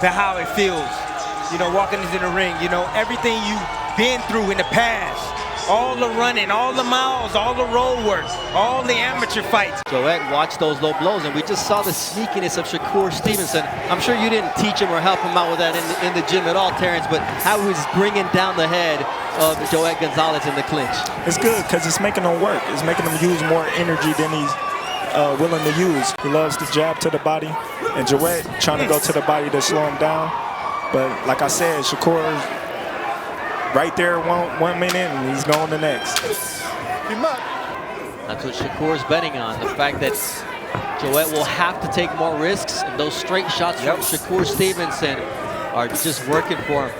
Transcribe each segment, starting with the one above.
to how it feels, you know, walking into the ring. You know, everything you've been through in the past, all the running, all the miles, all the road work, all the amateur fights. Joet watched those low blows, and we just saw the sneakiness of Shakur Stevenson. I'm sure you didn't teach him or help him out with that in the gym at all, Terrence, but how he was bringing down the head of Joet Gonzalez in the clinch. It's good because it's making him work. It's making him use more energy than he's willing to use. He loves to jab to the body, and Joet trying to go to the body to slow him down. But like I said, Shakur right there one minute, and he's going the next. That's what Shakur's betting on, the fact that Joet will have to take more risks, and those straight shots from Shakur Stevenson are just working for him.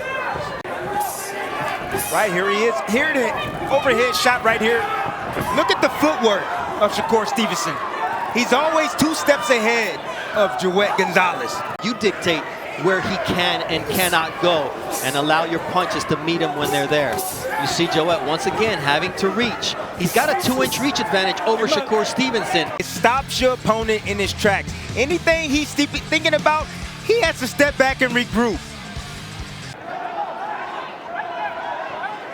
Right, here he is. Here the overhead shot right here. Look at the footwork of Shakur Stevenson. He's always 2 steps ahead of Joet Gonzalez. You dictate where he can and cannot go and allow your punches to meet him when they're there. You see Joet once again having to reach. He's got a 2-inch reach advantage over Shakur Stevenson. It stops your opponent in his tracks. Anything he's thinking about, he has to step back and regroup.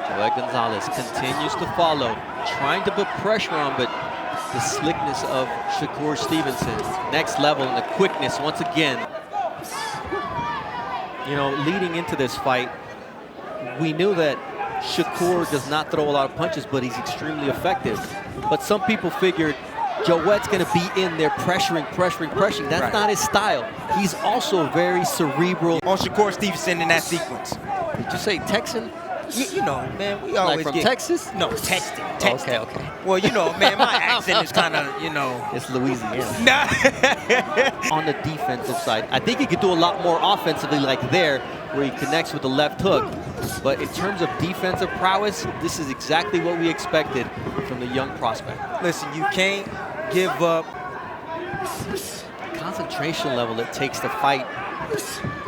Joet Gonzalez continues to follow, trying to put pressure on, but the slickness of Shakur Stevenson, next level, and the quickness once again. You know, leading into this fight, we knew that Shakur does not throw a lot of punches, but he's extremely effective. But some people figured Joet's going to be in there pressuring. That's not his style. He's also very cerebral. On Shakur Stevenson in that sequence. Did you say Texan? You know, man, we always like from Texas? No, Texas. Okay, okay. Well, you know, man, my accent is kind of, you know. It's Louisiana. On the defensive side, I think he could do a lot more offensively like there, where he connects with the left hook. But in terms of defensive prowess, this is exactly what we expected from the young prospect. Listen, you can't give up. The concentration level it takes to fight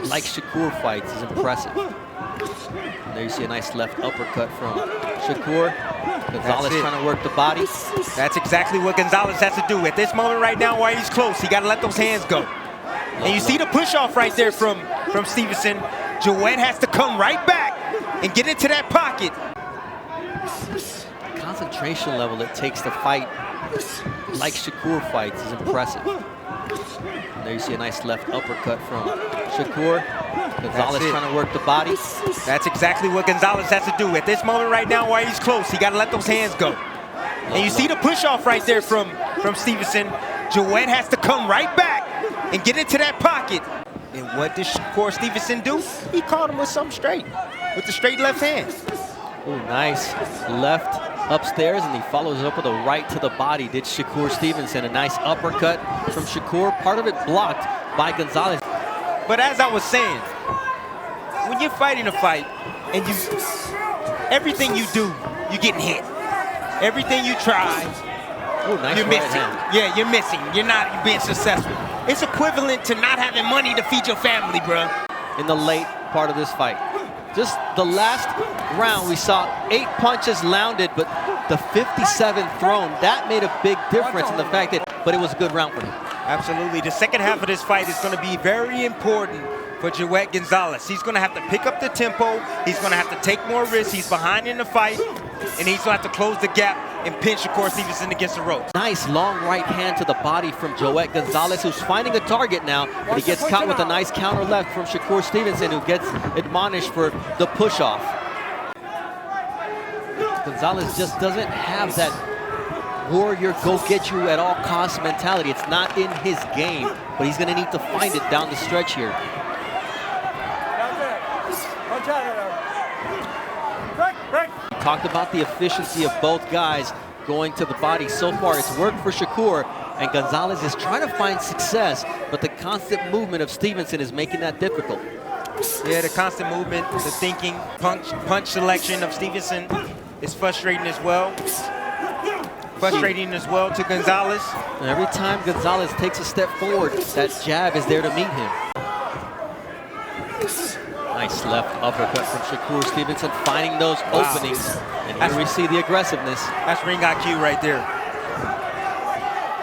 like Shakur fights is impressive. And there you see a nice left uppercut from Shakur. Gonzalez trying to work the body. That's exactly what Gonzalez has to do. At this moment right now, while he's close, he got to let those hands go. And you see the push-off right there from Stevenson. Joet has to come right back and get into that pocket. The concentration level it takes to fight like Shakur fights is impressive. And there you see a nice left uppercut from Shakur. Gonzalez trying to work the body. That's exactly what Gonzalez has to do. At this moment right now, while he's close, he got to let those hands go. And you see the push-off right there from Stevenson. Joet has to come right back and get into that pocket. And what did Shakur Stevenson do? He caught him with something straight, with the straight left hand. Oh, nice left upstairs, and he follows up with a right to the body. Did Shakur Stevenson. A nice uppercut from Shakur. Part of it blocked by Gonzalez. But as I was saying, when you're fighting a fight and everything you do, you're getting hit. Everything you try, nice you're right missing. hand. Yeah, you're missing. You're not being successful. It's equivalent to not having money to feed your family, bro. In the late part of this fight. Just the last round, we saw 8 punches landed, but the 57 thrown, that made a big difference in the fact that, but it was a good round for him. Absolutely. The second half of this fight is going to be very important for Joet Gonzalez. He's going to have to pick up the tempo. He's going to have to take more risks. He's behind in the fight, and he's going to have to close the gap and pin Shakur Stevenson against the ropes. Nice long right hand to the body from Joet Gonzalez, who's finding a target now, but he gets caught with a nice counter left from Shakur Stevenson, who gets admonished for the push-off. Gonzalez just doesn't have that warrior, go-get-you-at-all-costs mentality. It's not in his game, but he's going to need to find it down the stretch here. We talked about the efficiency of both guys going to the body. So far, it's worked for Shakur, and Gonzalez is trying to find success, but the constant movement of Stevenson is making that difficult. Yeah, the constant movement, the thinking, punch selection of Stevenson is frustrating as well. Frustrating as well to Gonzalez. And every time Gonzalez takes a step forward, that jab is there to meet him. Nice left uppercut from Shakur Stevenson, finding those openings. And here we see the aggressiveness. That's ring IQ right there.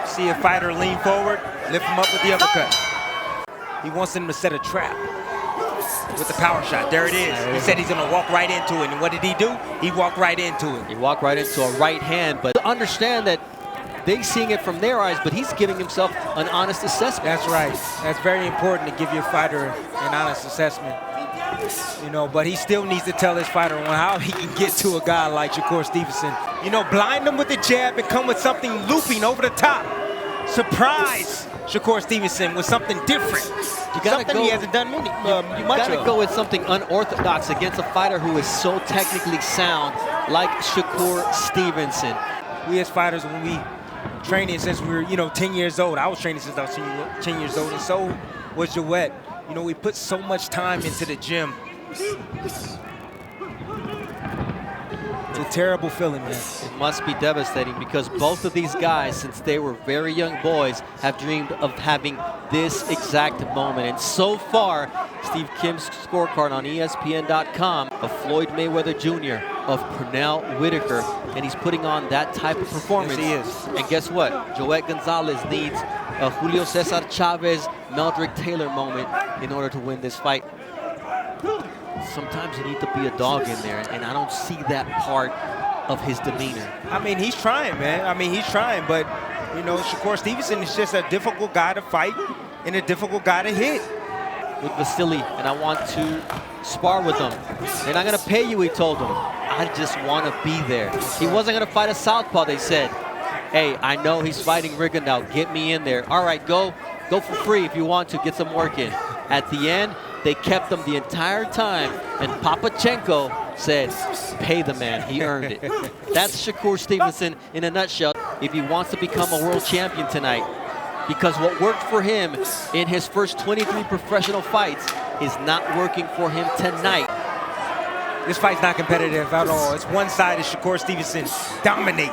See a fighter lean forward, lift him up with the uppercut. He wants him to set a trap. with the power shot. There it is. He said he's going to walk right into it. And what did he do? He walked right into it. He walked right into a right hand, but understand that they seeing it from their eyes, but he's giving himself an honest assessment. That's right. That's very important to give your fighter an honest assessment. You know, but he still needs to tell his fighter on how he can get to a guy like Shakur Stevenson. You know, blind him with the jab and come with something looping over the top. Surprise Shakur Stevenson with something different. Something he hasn't done much of. You gotta go with something unorthodox against a fighter who is so technically sound like Shakur Stevenson. We as fighters, when we training since we were, 10 years old. I was training since I was 10 years old, and so was Joet. You know, we put so much time into the gym. It's a terrible feeling, man. It must be devastating because both of these guys, since they were very young boys, have dreamed of having this exact moment. And so far, Steve Kim's scorecard on ESPN.com of Floyd Mayweather Jr., of Pernell Whitaker, and he's putting on that type of performance. Yes, he is. And guess what? Joet Gonzalez needs a Julio Cesar Chavez, Meldrick Taylor moment in order to win this fight. Sometimes you need to be a dog in there, and I don't see that part of his demeanor. I mean, he's trying, man. I mean, he's trying, but, Shakur Stevenson is just a difficult guy to fight and a difficult guy to hit. With Vasily, and I want to spar with him. They're not going to pay you, he told them. I just want to be there. He wasn't going to fight a southpaw, they said. Hey, I know he's fighting Rigondeaux. Get me in there. All right, go for free if you want to. Get some work in. At the end, they kept him the entire time, and Papachenko said, pay the man. He earned it. That's Shakur Stevenson in a nutshell if he wants to become a world champion tonight. Because what worked for him in his first 23 professional fights is not working for him tonight. This fight's not competitive at all. It's one-sided. Shakur Stevenson dominate.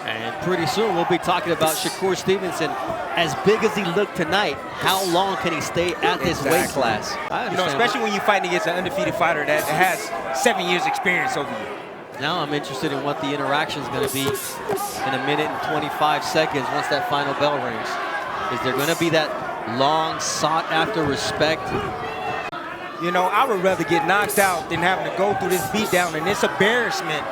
And pretty soon we'll be talking about Shakur Stevenson. As big as he looked tonight, how long can he stay at this weight class? Especially when you're fighting against an undefeated fighter that has 7 years experience over you. Now I'm interested in what the interaction is going to be in 1 minute and 25 seconds once that final bell rings. Is there going to be that long sought-after respect? I would rather get knocked out than having to go through this beatdown and this embarrassment.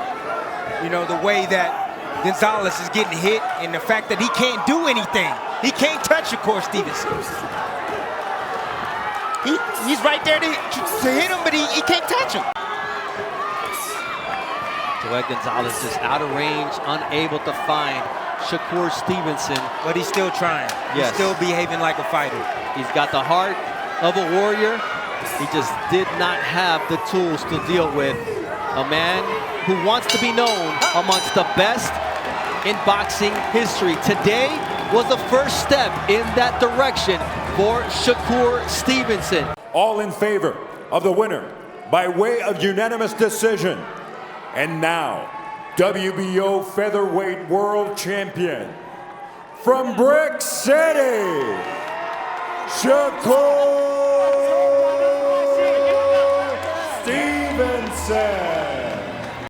The way that Gonzalez is getting hit and the fact that he can't do anything. He can't touch Shakur Stevenson. He's right there to hit him, but he can't touch him. Joet Gonzalez is out of range, unable to find Shakur Stevenson. But he's still trying. Yes. He's still behaving like a fighter. He's got the heart of a warrior. He just did not have the tools to deal with a man who wants to be known amongst the best in boxing history. Today was the first step in that direction for Shakur Stevenson. All in favor of the winner by way of unanimous decision. And now, WBO Featherweight World Champion from Brick City, Shakur